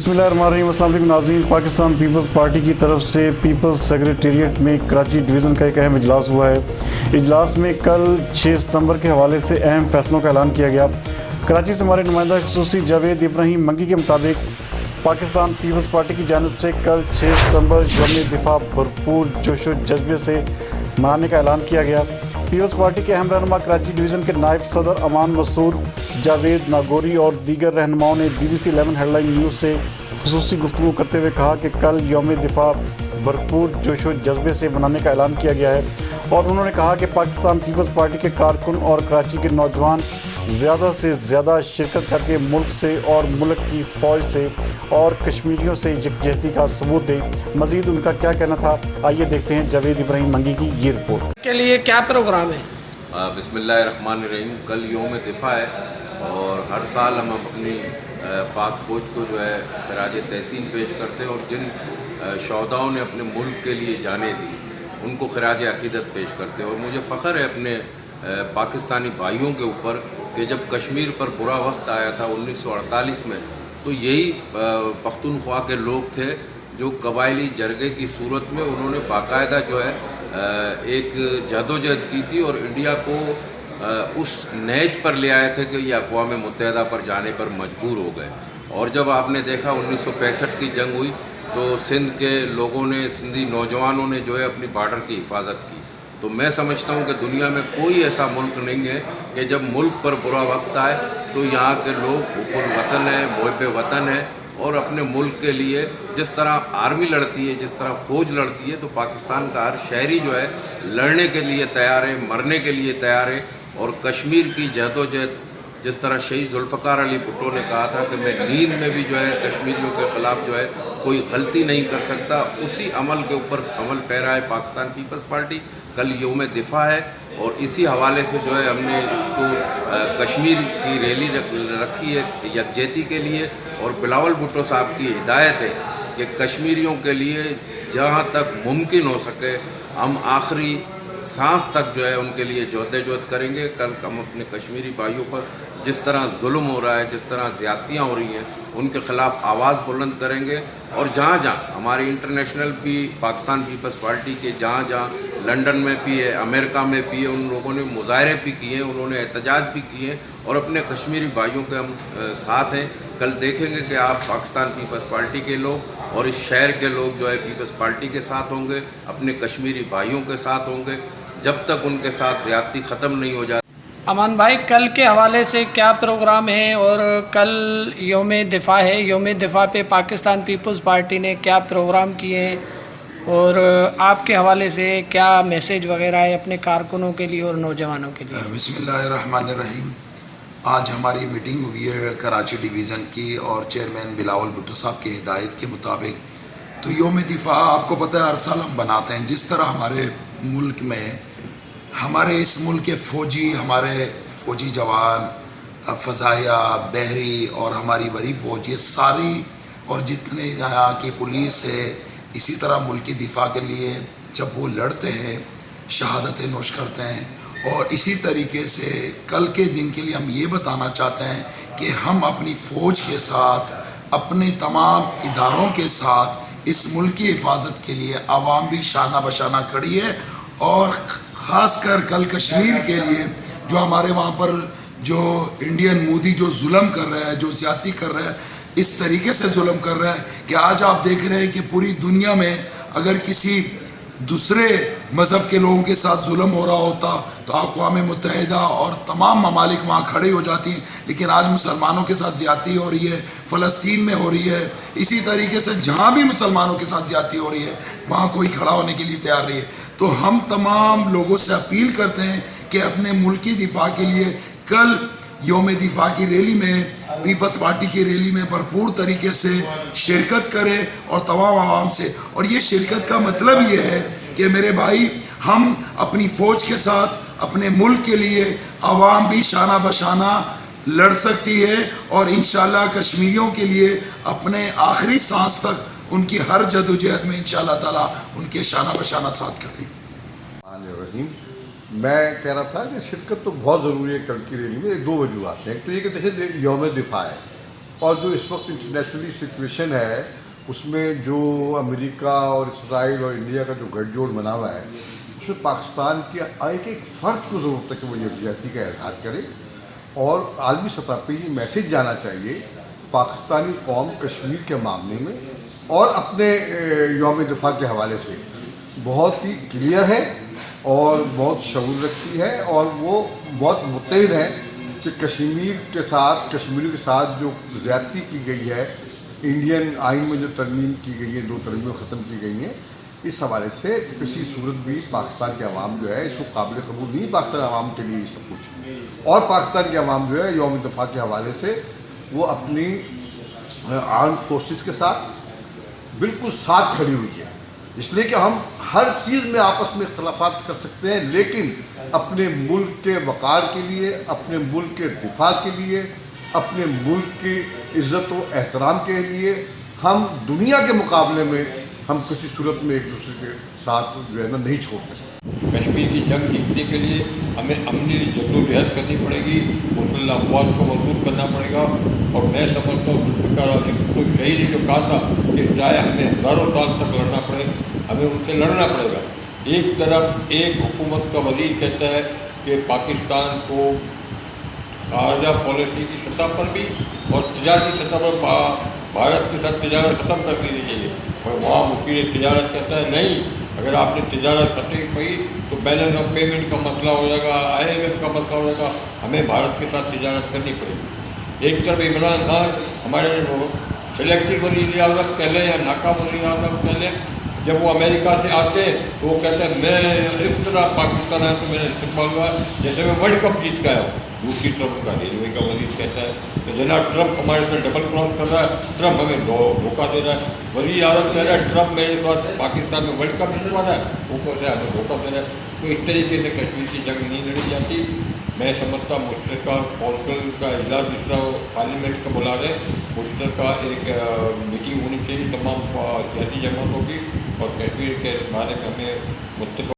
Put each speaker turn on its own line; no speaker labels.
بسم اللہ الرحمن الرحیم۔ السلام علیکم ناظرین۔ پاکستان پیپلز پارٹی کی طرف سے پیپلز سیکریٹریٹ میں کراچی ڈویژن کا ایک اہم اجلاس ہوا ہے۔ اجلاس میں کل 6 ستمبر کے حوالے سے اہم فیصلوں کا اعلان کیا گیا۔ کراچی سے ہمارے نمائندہ خصوصی جاوید ابراہیم منگی کے مطابق پاکستان پیپلز پارٹی کی جانب سے کل 6 ستمبر یوم دفاع بھرپور جوش و جذبے سے منانے کا اعلان کیا گیا۔ پیپلز پارٹی کے اہم رہنما کراچی ڈویژن کے نائب صدر امان مسعود، جاوید ناگوری اور دیگر رہنماؤں نے BBC 11 ہیڈ لائن نیوز سے خصوصی گفتگو کرتے ہوئے کہا کہ کل یوم دفاع بھرپور جوش و جذبے سے منانے کا اعلان کیا گیا ہے، اور انہوں نے کہا کہ پاکستان پیپلز پارٹی کے کارکن اور کراچی کے نوجوان زیادہ سے زیادہ شرکت کر کے ملک سے اور ملک کی فوج سے اور کشمیریوں سے یکجہتی کا ثبوت دیں۔ مزید ان کا کیا کہنا تھا، آئیے دیکھتے ہیں جاوید ابراہیم منگی کی یہ رپورٹ۔
کے لیے کیا پروگرام ہے؟
بسم اللہ الرحمن الرحیم۔ کل یوم دفاع ہے اور ہر سال ہم اپنی پاک فوج کو جو ہے خراج تحسین پیش کرتے ہیں، اور جن شہداؤں نے اپنے ملک کے لیے جانیں دی ان کو خراج عقیدت پیش کرتے ہیں۔ اور مجھے فخر ہے اپنے پاکستانی بھائیوں کے اوپر کہ جب کشمیر پر برا وقت آیا تھا 1948 میں، تو یہی پختونخوا کے لوگ تھے جو قبائلی جرگے کی صورت میں انہوں نے باقاعدہ جو ہے ایک جدوجہد کی تھی اور انڈیا کو اس نیج پر لے آئے تھے کہ یہ اقوام متحدہ پر جانے پر مجبور ہو گئے۔ اور جب آپ نے دیکھا 1965 کی جنگ ہوئی تو سندھ کے لوگوں نے، سندھی نوجوانوں نے جو ہے اپنی بارڈر کی حفاظت کی۔ تو میں سمجھتا ہوں کہ دنیا میں کوئی ایسا ملک نہیں ہے کہ جب ملک پر برا وقت آئے تو یہاں کے لوگ حب الوطن ہیں، محب وطن ہیں، اور اپنے ملک کے لیے جس طرح آرمی لڑتی ہے، جس طرح فوج لڑتی ہے، تو پاکستان کا ہر شہری جو ہے لڑنے کے لیے تیار ہے، مرنے کے لیے تیار ہے۔ اور کشمیر کی جہد جس طرح شہید ذوالفقار علی بھٹو نے کہا تھا کہ میں نیند میں بھی جو ہے کشمیریوں کے خلاف جو ہے کوئی غلطی نہیں کر سکتا، اسی عمل کے اوپر عمل پیرا ہے پاکستان پیپلز پارٹی۔ کل یوم دفاع ہے اور اسی حوالے سے جو ہے ہم نے اس کو کشمیر کی ریلی رکھی ہے یکجہتی کے لیے، اور بلاول بھٹو صاحب کی ہدایت ہے کہ کشمیریوں کے لیے جہاں تک ممکن ہو سکے ہم آخری سانس تک جو ہے ان کے لیے جہد کریں گے۔ کل ہم اپنے کشمیری بھائیوں پر جس طرح ظلم ہو رہا ہے، جس طرح زیادتیاں ہو رہی ہیں، ان کے خلاف آواز بلند کریں گے۔ اور جہاں جہاں ہمارے انٹرنیشنل بھی پاکستان پیپلز پارٹی کے جہاں جہاں لنڈن میں بھی ہے، امریکہ میں بھی ہے، ان لوگوں نے مظاہرے بھی کیے ہیں، انہوں نے احتجاج بھی کیے ہیں، اور اپنے کشمیری بھائیوں کے ہم ساتھ ہیں۔ کل دیکھیں گے کہ آپ پاکستان پیپلز پارٹی کے لوگ اور اس شہر کے لوگ جو ہے پیپلز پارٹی کے ساتھ ہوں گے، اپنے کشمیری بھائیوں کے ساتھ ہوں گے، جب تک ان کے ساتھ زیادتی ختم نہیں ہو جاتی۔
امان بھائی، کل کے حوالے سے کیا پروگرام ہے؟ اور کل یوم دفاع ہے، یوم دفاع پہ پاکستان پیپلز پارٹی نے کیا پروگرام کیے ہیں، اور آپ کے حوالے سے کیا میسیج وغیرہ ہے اپنے کارکنوں کے لیے اور نوجوانوں کے لیے؟
بسم اللہ الرحمن الرحیم۔ آج ہماری میٹنگ ہوئی ہے کراچی ڈویژن کی، اور چیئرمین بلاول بھٹو صاحب کی ہدایت کے مطابق۔ تو یوم دفاع آپ کو پتہ ہے ہر سال ہم بناتے ہیں۔ جس طرح ہمارے ملک میں ہمارے اس ملک کے ہمارے فوجی جوان، فضائیہ، بحری اور ہماری بری فوج، یہ ساری اور جتنے یہاں کی پولیس ہے، اسی طرح ملک کی دفاع کے لیے جب وہ لڑتے ہیں شہادتیں نوش کرتے ہیں۔ اور اسی طریقے سے کل کے دن کے لیے ہم یہ بتانا چاہتے ہیں کہ ہم اپنی فوج کے ساتھ، اپنے تمام اداروں کے ساتھ اس ملک کی حفاظت کے لیے عوام بھی شانہ بشانہ کھڑی ہے۔ اور خاص کر کل کشمیر کے لیے جو ہمارے وہاں پر جو انڈین مودی جو ظلم کر رہا ہے، جو زیادتی کر رہا ہے، اس طریقے سے ظلم کر رہا ہے کہ آج آپ دیکھ رہے ہیں کہ پوری دنیا میں اگر کسی دوسرے مذہب کے لوگوں کے ساتھ ظلم ہو رہا ہوتا تو اقوام متحدہ اور تمام ممالک وہاں کھڑے ہو جاتی ہیں، لیکن آج مسلمانوں کے ساتھ زیادتی ہو رہی ہے، فلسطین میں ہو رہی ہے، اسی طریقے سے جہاں بھی مسلمانوں کے ساتھ زیادتی ہو رہی ہے وہاں کوئی کھڑا ہونے کے لیے تیار نہیں ہے۔ تو ہم تمام لوگوں سے اپیل کرتے ہیں کہ اپنے ملکی دفاع کے لیے کل یوم دفاع کی ریلی میں، پیپلز پارٹی کی ریلی میں بھرپور طریقے سے شرکت کریں، اور تمام عوام سے۔ اور یہ شرکت کا مطلب یہ ہے کہ میرے بھائی، ہم اپنی فوج کے ساتھ اپنے ملک کے لیے عوام بھی شانہ بشانہ لڑ سکتی ہے، اور انشاءاللہ کشمیریوں کے لیے اپنے آخری سانس تک ان کی ہر جد و جہد میں انشاءاللہ تعالیٰ ان کے شانہ بشانہ ساتھ کریں۔
میں کہہ رہا تھا کہ شرکت تو بہت ضروری ہے کل کی ریلی میں، دو وجوہات ہیں۔ ایک تو یہ کہ دیکھیں یوم دفاع ہے، اور جو اس وقت انٹرنیشنلی سچویشن ہے اس میں جو امریکہ اور اسرائیل اور انڈیا کا جو گٹھ جوڑ بنا ہوا ہے اس میں پاکستان کے ایک فرد کو ضرورت ہے کہ وہ یکجہتی کا اظہار کرے اور عالمی سطح پہ یہ میسیج جانا چاہیے پاکستانی قوم کشمیر کے معاملے میں اور اپنے یوم دفاع کے حوالے سے بہت ہی کلیئر ہے اور بہت شعور رکھتی ہے اور وہ بہت متحد ہے کہ کشمیریوں کے ساتھ جو زیادتی کی گئی ہے انڈین آئین میں جو ترمیم کی گئی ہے 2 ترمیمیں ختم کی گئی ہیں اس حوالے سے کسی صورت بھی پاکستان کے عوام جو ہے اس کو قابل قبول نہیں پاکستان عوام کے لیے یہ سب کچھ اور پاکستان کے عوام جو ہے یوم دفاع کے حوالے سے وہ اپنی آرمڈ فورسز کے ساتھ بالکل ساتھ کھڑی ہوئی ہے اس لیے کہ ہم ہر چیز میں آپس میں اختلافات کر سکتے ہیں لیکن اپنے ملک کے وقار کے لیے اپنے ملک کے دفاع کے لیے اپنے ملک کی عزت و احترام کے لیے ہم دنیا کے مقابلے میں ہم کسی صورت میں ایک دوسرے کے ساتھ جو ہے نا نہیں چھوڑ سکتے
کشمیر کی جنگ جیتنے کے لیے ہمیں عملی جدوجہد کرنی پڑے گی مسلح افواج کو مضبوط کرنا پڑے گا اور میں سمجھتا ہوں ذوالفقار علی بھٹو شہید نے جو کہا تھا کہ چاہے ہمیں ہزاروں سال تک لڑنا پڑے ہمیں ان سے لڑنا پڑے گا. ایک طرف ایک حکومت کا وزیر کہتا ہے کہ پاکستان کو خارجہ پالیسی کی سطح پر بھی اور تجارتی سطح پر بھارت کے ساتھ تجارت ختم کر دینی چاہیے اور وہاں وکیل تجارت کہتا ہے نہیں اگر آپ نے تجارت ختم کی تو بیلنس آف پیمنٹ کا مسئلہ ہو جائے گا IMF کا مسئلہ ہو جائے گا ہمیں بھارت کے ساتھ تجارت کرنی پڑے گی. ایک طرف عمران خان ہمارے وہ سلیکٹڈ وزیر اعظم کہہ لیں یا ناکام وزیر اعظم کہہ لیں جب وہ امریکہ سے آتے ہیں تو وہ کہتے ہیں میں اس طرح پاکستان آیا تو میرا استقبال ہوا جیسے میں ورلڈ کپ جیت کے آیا ہوں. دوسری طرف کا ریلوے کا وزیر کہتا ہے کہ جناب ٹرمپ ہمارے ساتھ ڈبل کراس کر رہا ہے ٹرمپ ہمیں دھوکہ دے رہا ہے. وزیر اعظم کہہ رہا ہے ٹرمپ میرے ساتھ پاکستان میں ورلڈ کپ جتوا رہا ہے وہ کہتے ہیں ہمیں دھوکہ دے رہا ہے. تو اس طریقے سے کشمیر کی جنگ نہیں لڑی جاتی. میں سمجھتا مشترکہ کونسل کا اجلاس جس طرح پارلیمنٹ کا بلا رہے مشترکہ ایک میٹنگ ہونی چاہیے تمام سیاسی جماعتوں کی اور کشمیر کے بارے میں ہمیں متفق